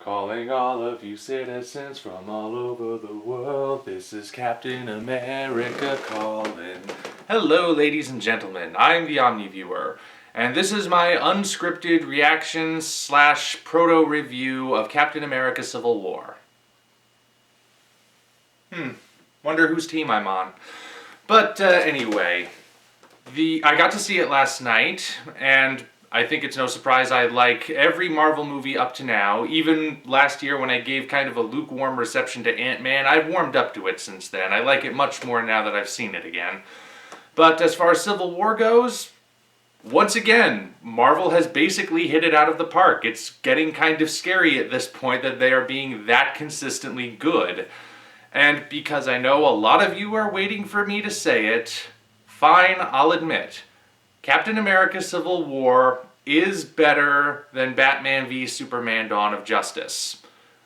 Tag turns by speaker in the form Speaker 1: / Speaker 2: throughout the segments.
Speaker 1: Calling all of you citizens from all over the world, this is Captain America calling. Hello, ladies and gentlemen, I'm the Omni viewer, and this is my unscripted reaction / proto-review of Captain America Civil War. Wonder whose team I'm on. But anyway, I got to see it last night, and I think it's no surprise I like every Marvel movie up to now. Even last year when I gave kind of a lukewarm reception to Ant-Man, I've warmed up to it since then. I like it much more now that I've seen it again. But as far as Civil War goes, once again, Marvel has basically hit it out of the park. It's getting kind of scary at this point that they are being that consistently good. And because I know a lot of you are waiting for me to say it, fine, I'll admit. Captain America Civil War is better than Batman v Superman Dawn of Justice.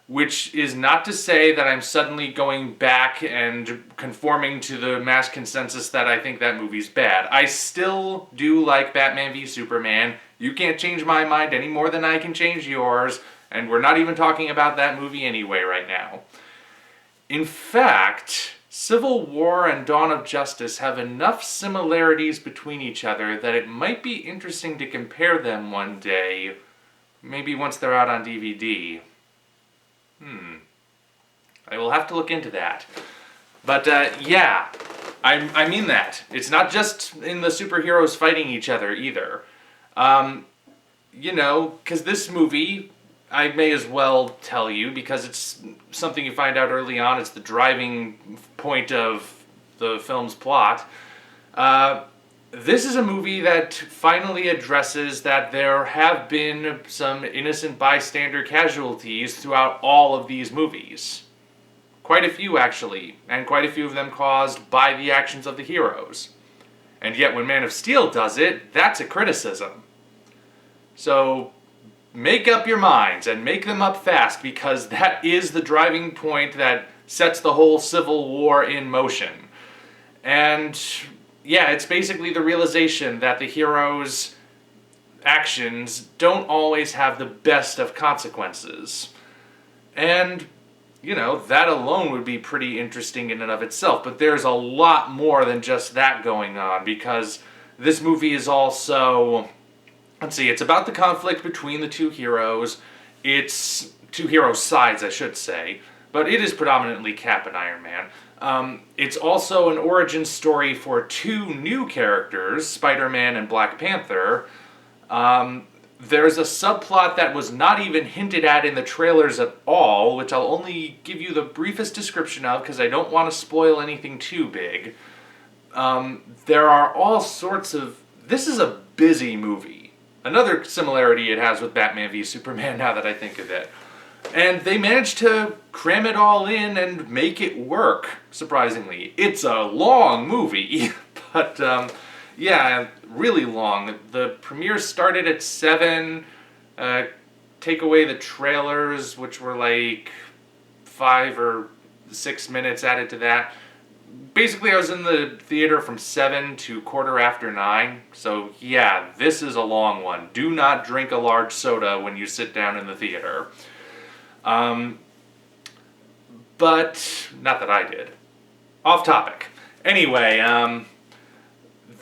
Speaker 1: Which is not to say that I'm suddenly going back and conforming to the mass consensus that I think that movie's bad. I still do like Batman v Superman. You can't change my mind any more than I can change yours, and we're not even talking about that movie anyway right now. In fact, Civil War and Dawn of Justice have enough similarities between each other that it might be interesting to compare them one day, maybe once they're out on DVD. I will have to look into that. But yeah, I mean that. It's not just in the superheroes fighting each other either. Because this movie, I may as well tell you, because it's something you find out early on, it's the driving point of the film's plot. This is a movie that finally addresses that there have been some innocent bystander casualties throughout all of these movies. Quite a few, actually, and quite a few of them caused by the actions of the heroes. And yet when Man of Steel does it, that's a criticism. So make up your minds, and make them up fast, because that is the driving point that sets the whole Civil War in motion. And yeah, it's basically the realization that the heroes' actions don't always have the best of consequences. And, that alone would be pretty interesting in and of itself, but there's a lot more than just that going on, because this movie is also, it's about the conflict between the two heroes. It's two heroes' sides, I should say, but it is predominantly Cap and Iron Man. It's also an origin story for two new characters, Spider-Man and Black Panther. There's a subplot that was not even hinted at in the trailers at all, which I'll only give you the briefest description of because I don't want to spoil anything too big. There are all sorts of... This is a busy movie. Another similarity it has with Batman v Superman, now that I think of it. And they managed to cram it all in and make it work, surprisingly. It's a long movie, but yeah, really long. The premiere started at 7, take away the trailers, which were like 5 or 6 minutes added to that. Basically, I was in the theater from 7 to 9:15, so yeah, this is a long one. Do not drink a large soda when you sit down in the theater. But not that I did. Off topic. Anyway,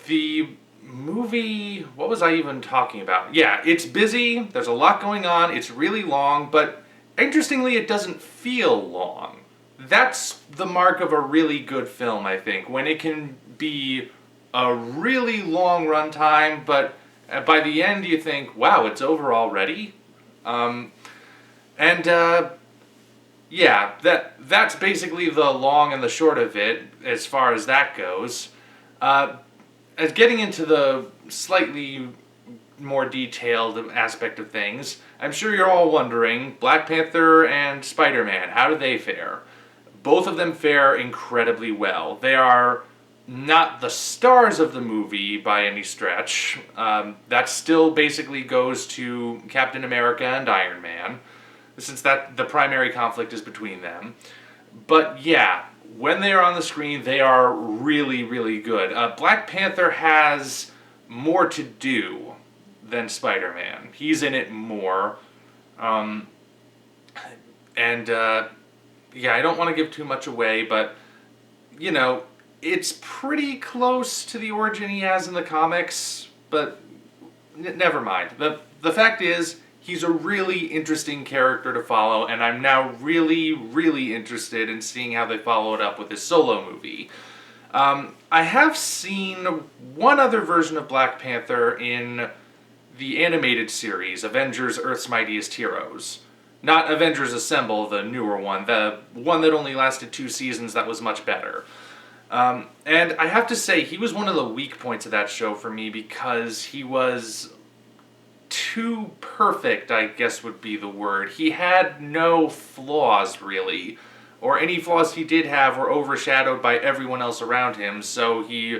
Speaker 1: the movie, what was I even talking about? Yeah, it's busy, there's a lot going on, it's really long, but interestingly it doesn't feel long. That's the mark of a really good film, I think, when it can be a really long runtime, but by the end you think, wow, it's over already? Yeah, that's basically the long and the short of it, as far as that goes. As getting into the slightly more detailed aspect of things, I'm sure you're all wondering, Black Panther and Spider-Man, how do they fare? Both of them fare incredibly well. They are not the stars of the movie by any stretch. That still basically goes to Captain America and Iron Man, since the primary conflict is between them. But yeah, when they are on the screen, they are really, really good. Black Panther has more to do than Spider-Man. He's in it more. And yeah, I don't want to give too much away, but you know, it's pretty close to the origin he has in the comics, but never mind. The fact is, he's a really interesting character to follow, and I'm now really, really interested in seeing how they follow it up with his solo movie. I have seen one other version of Black Panther in the animated series, Avengers Earth's Mightiest Heroes. Not Avengers Assemble, the newer one, the one that only lasted 2 seasons that was much better. And I have to say, he was one of the weak points of that show for me because he was too perfect, I guess would be the word. He had no flaws, really. Or any flaws he did have were overshadowed by everyone else around him, so he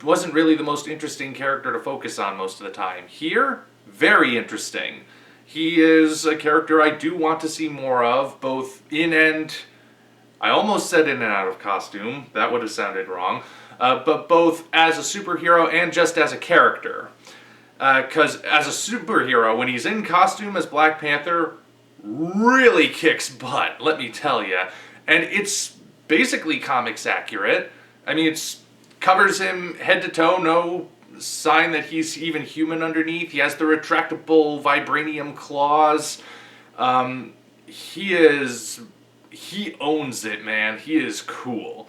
Speaker 1: wasn't really the most interesting character to focus on most of the time. Here, very interesting. He is a character I do want to see more of, both in and... I almost said in and out of costume. That would have sounded wrong. But both as a superhero and just as a character. Because as a superhero, when he's in costume as Black Panther, really kicks butt, let me tell you. And it's basically comics accurate. I mean, it covers him head to toe, no sign that he's even human underneath. He has the retractable vibranium claws. He owns it, man. He is cool.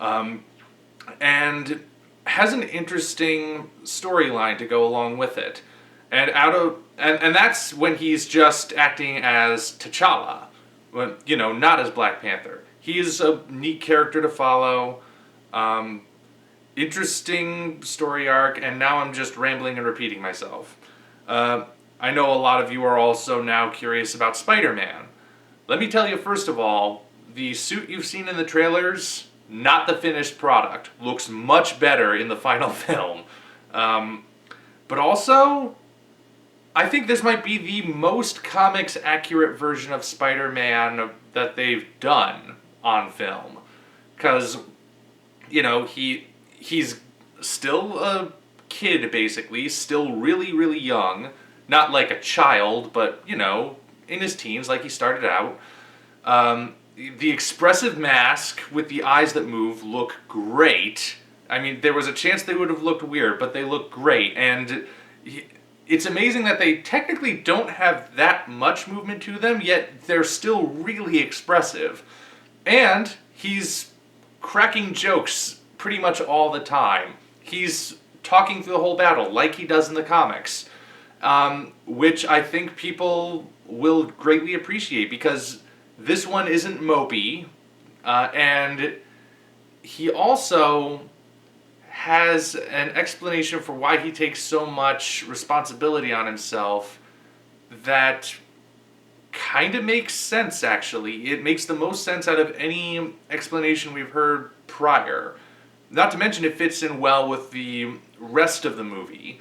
Speaker 1: And has an interesting storyline to go along with it. And and that's when he's just acting as T'Challa. When, you know, not as Black Panther. He is a neat character to follow. Interesting story arc, and now I'm just rambling and repeating myself. I know a lot of you are also now curious about Spider-Man. Let me tell you, first of all, the suit you've seen in the trailers, not the finished product. Looks much better in the final film. But also, I think this might be the most comics accurate version of Spider-Man that they've done on film. Because, you know, he's still a kid, basically, still really, really young. Not like a child, but, you know, in his teens, like he started out. The expressive mask with the eyes that move look great. I mean, there was a chance they would have looked weird, but they look great. And it's amazing that they technically don't have that much movement to them, yet they're still really expressive. And he's cracking jokes pretty much all the time. He's talking through the whole battle like he does in the comics, which I think people will greatly appreciate because this one isn't mopey, and he also has an explanation for why he takes so much responsibility on himself that kind of makes sense, actually. It makes the most sense out of any explanation we've heard prior. Not to mention it fits in well with the rest of the movie.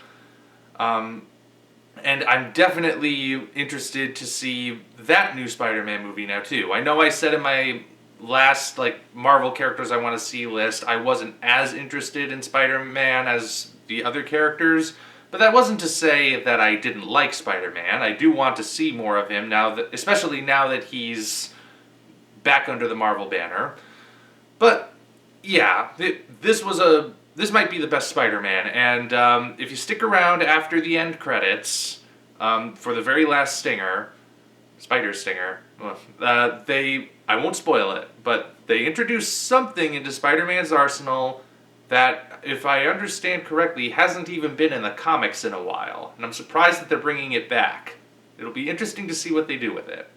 Speaker 1: And I'm definitely interested to see that new Spider-Man movie now, too. I know I said in my last, Marvel characters I want to see list, I wasn't as interested in Spider-Man as the other characters, but that wasn't to say that I didn't like Spider-Man. I do want to see more of him now, especially now that he's back under the Marvel banner. But, yeah, this might be the best Spider-Man, and if you stick around after the end credits, for the very last stinger, Spider Stinger, I won't spoil it, but they introduce something into Spider-Man's arsenal that, if I understand correctly, hasn't even been in the comics in a while, and I'm surprised that they're bringing it back. It'll be interesting to see what they do with it.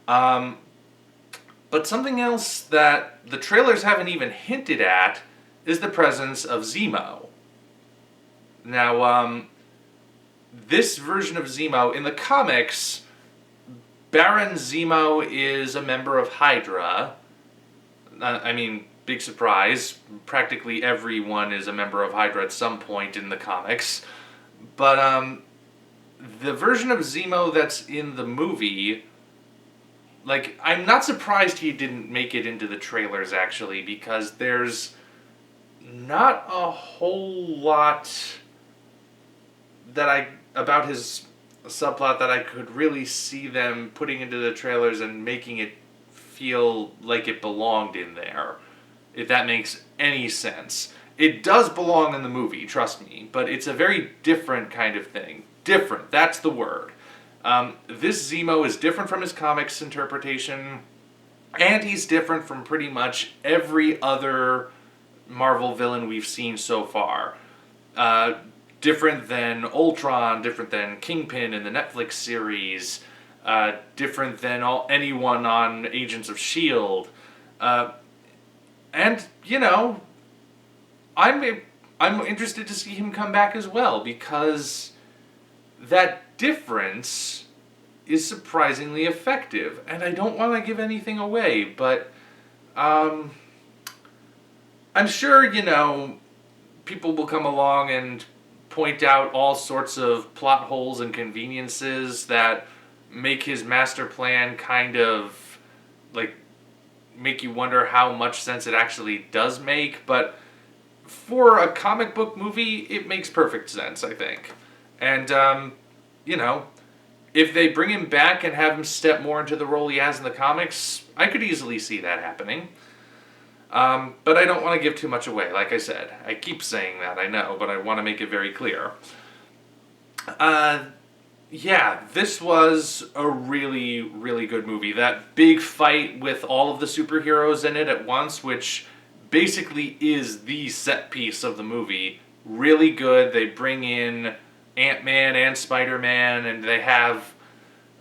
Speaker 1: But something else that the trailers haven't even hinted at is the presence of Zemo. Now, this version of Zemo, in the comics, Baron Zemo is a member of Hydra. I mean, big surprise, practically everyone is a member of Hydra at some point in the comics. But, the version of Zemo that's in the movie, I'm not surprised he didn't make it into the trailers, actually, because there's not a whole lot about his subplot that I could really see them putting into the trailers and making it feel like it belonged in there, if that makes any sense. It does belong in the movie, trust me, but it's a very different kind of thing. Different, that's the word. This Zemo is different from his comics interpretation, and he's different from pretty much every other Marvel villain we've seen so far. Different than Ultron, different than Kingpin in the Netflix series, different than anyone on Agents of S.H.I.E.L.D. And, you know, I'm interested to see him come back as well, because that difference is surprisingly effective. And I don't want to give anything away, but I'm sure, you know, people will come along and point out all sorts of plot holes and conveniences that make his master plan kind of, like, make you wonder how much sense it actually does make. But for a comic book movie, it makes perfect sense, I think. And, you know, if they bring him back and have him step more into the role he has in the comics, I could easily see that happening. But I don't want to give too much away, like I said. I keep saying that, I know, but I want to make it very clear. Yeah, this was a really, really good movie. That big fight with all of the superheroes in it at once, which basically is the set piece of the movie. Really good. They bring in Ant-Man and Spider-Man, and they have...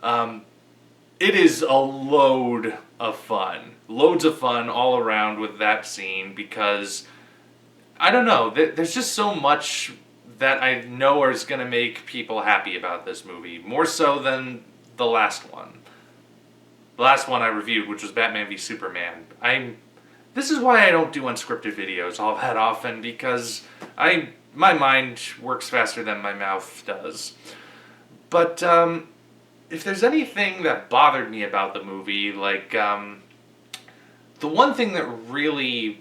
Speaker 1: it is a load of fun. Loads of fun all around with that scene, because, I don't know, there's just so much that I know is going to make people happy about this movie. More so than the last one. The last one I reviewed, which was Batman v Superman. This is why I don't do unscripted videos all that often, because my mind works faster than my mouth does. But, if there's anything that bothered me about the movie, like, the one thing that really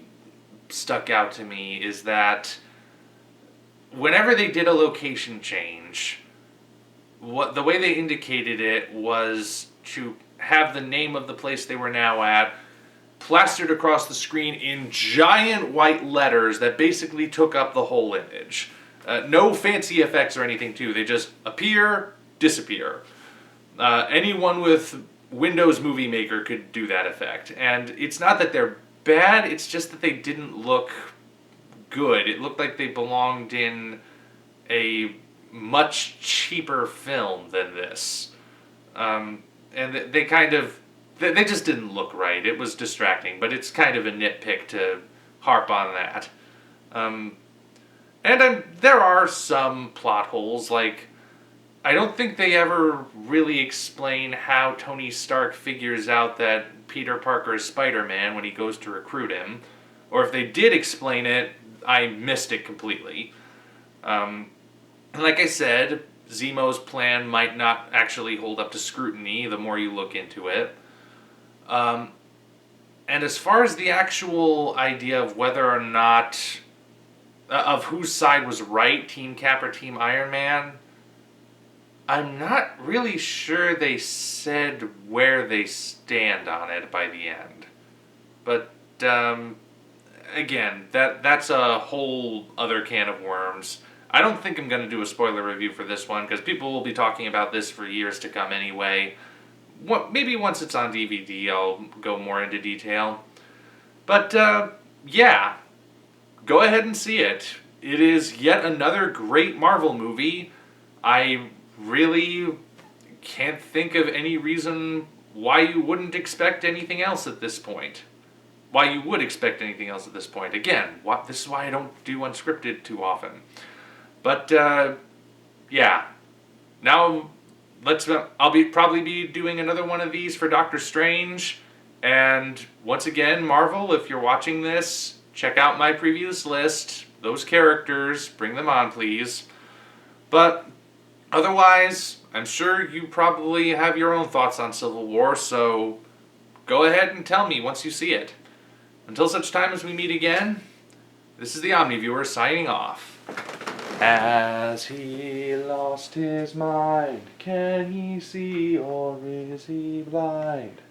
Speaker 1: stuck out to me is that whenever they did a location change, the way they indicated it was to have the name of the place they were now at plastered across the screen in giant white letters that basically took up the whole image. No fancy effects or anything, too. They just appear, disappear. Anyone with Windows Movie Maker could do that effect. And it's not that they're bad, it's just that they didn't look good. It looked like they belonged in a much cheaper film than this. And they kind of... They just didn't look right. It was distracting, but it's kind of a nitpick to harp on that. There are some plot holes, like... I don't think they ever really explain how Tony Stark figures out that Peter Parker is Spider-Man when he goes to recruit him. Or if they did explain it, I missed it completely. And like I said, Zemo's plan might not actually hold up to scrutiny the more you look into it. And as far as the actual idea of whether or not... of whose side was right, Team Cap or Team Iron Man... I'm not really sure they said where they stand on it by the end. But, again, that's a whole other can of worms. I don't think I'm going to do a spoiler review for this one, because people will be talking about this for years to come anyway. Maybe once it's on DVD, I'll go more into detail. But, yeah, go ahead and see it. It is yet another great Marvel movie. I really can't think of any reason why you wouldn't expect anything else at this point. Why you would expect anything else at this point. Again, this is why I don't do unscripted too often. But, yeah. Now, I'll probably be doing another one of these for Doctor Strange. And once again, Marvel, if you're watching this, check out my previous list. Those characters, bring them on, please. But otherwise, I'm sure you probably have your own thoughts on Civil War, so go ahead and tell me once you see it. Until such time as we meet again, this is the Omni Viewer signing off. Has he lost his mind? Can he see or is he blind?